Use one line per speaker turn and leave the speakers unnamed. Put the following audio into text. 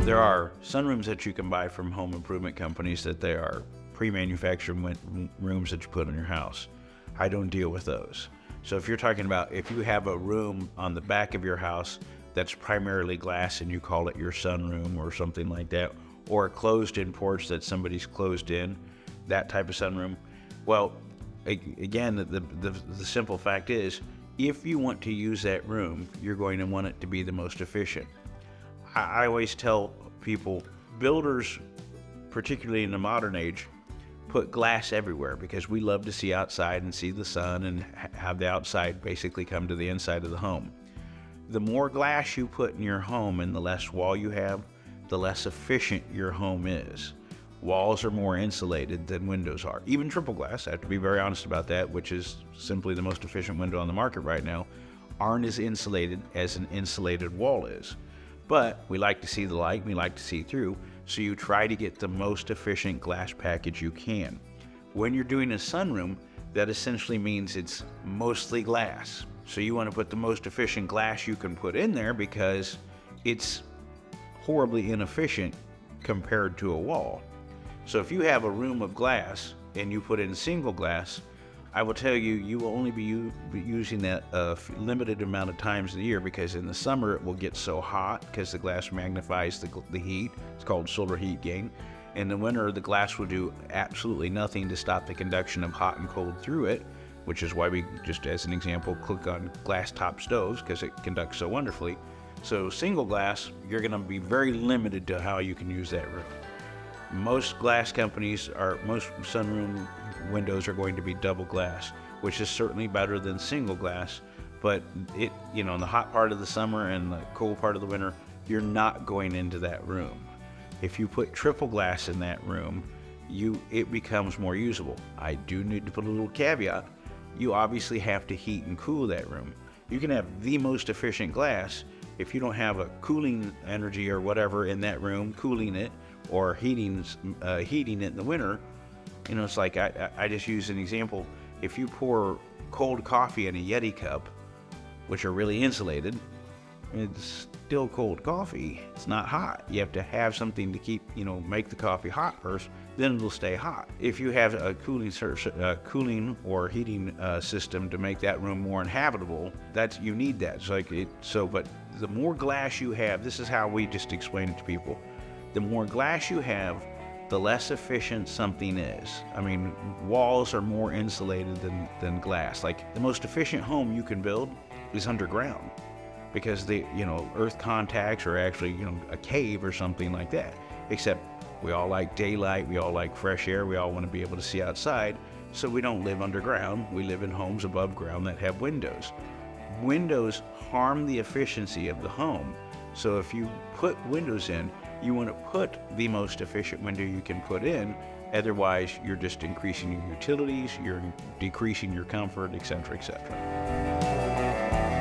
There are sunrooms that you can buy from home improvement companies that they are pre-manufactured rooms that you put in your house. I don't deal with those. So if you're talking about if you have a room on the back of your house that's primarily glass and you call it your sunroom or something like that, or a closed-in porch that somebody's closed in, that type of sunroom, well, again, the simple fact is, if you want to use that room, you're going to want it to be the most efficient. I always tell people, builders, particularly in the modern age, put glass everywhere because we love to see outside and see the sun and have the outside basically come to the inside of the home. The more glass you put in your home and the less wall you have, the less efficient your home is. Walls are more insulated than windows are. Even triple glass, I have to be very honest about that, which is simply the most efficient window on the market right now, aren't as insulated as an insulated wall is. But we like to see the light, we like to see through, so you try to get the most efficient glass package you can. When you're doing a sunroom, that essentially means it's mostly glass. So you want to put the most efficient glass you can put in there because it's horribly inefficient compared to a wall. So if you have a room of glass and you put in single glass, I will tell you, you will only be using that a limited amount of times in the year because in the summer it will get so hot because the glass magnifies the heat. It's called solar heat gain. In the winter, the glass will do absolutely nothing to stop the conduction of hot and cold through it, which is why we, just as an example, click on glass top stoves because it conducts so wonderfully. So single glass, you're going to be very limited to how you can use that room. Most glass companies most sunroom windows are going to be double glass, which is certainly better than single glass, but it, in the hot part of the summer and the cold part of the winter, you're not going into that room. If you put triple glass in that room, it becomes more usable. I do need to put a little caveat. You obviously have to heat and cool that room. You can have the most efficient glass if you don't have a cooling energy or whatever in that room, cooling it or heating it in the winter. It's like I just use an example. If you pour cold coffee in a Yeti cup, which are really insulated, it's still cold coffee. It's not hot. You have to have something to keep, make the coffee hot first, then it'll stay hot. If you have a cooling or heating system to make that room more inhabitable, you need that. But the more glass you have, this is how we just explain it to people. The more glass you have, the less efficient something is. I mean, walls are more insulated than glass. Like, the most efficient home you can build is underground because the, earth contacts are actually, a cave or something like that. Except we all like daylight, we all like fresh air, we all want to be able to see outside, so we don't live underground. We live in homes above ground that have windows. Windows harm the efficiency of the home. So if you put windows in, you want to put the most efficient window you can put in, otherwise you're just increasing your utilities, you're decreasing your comfort, etc., etc.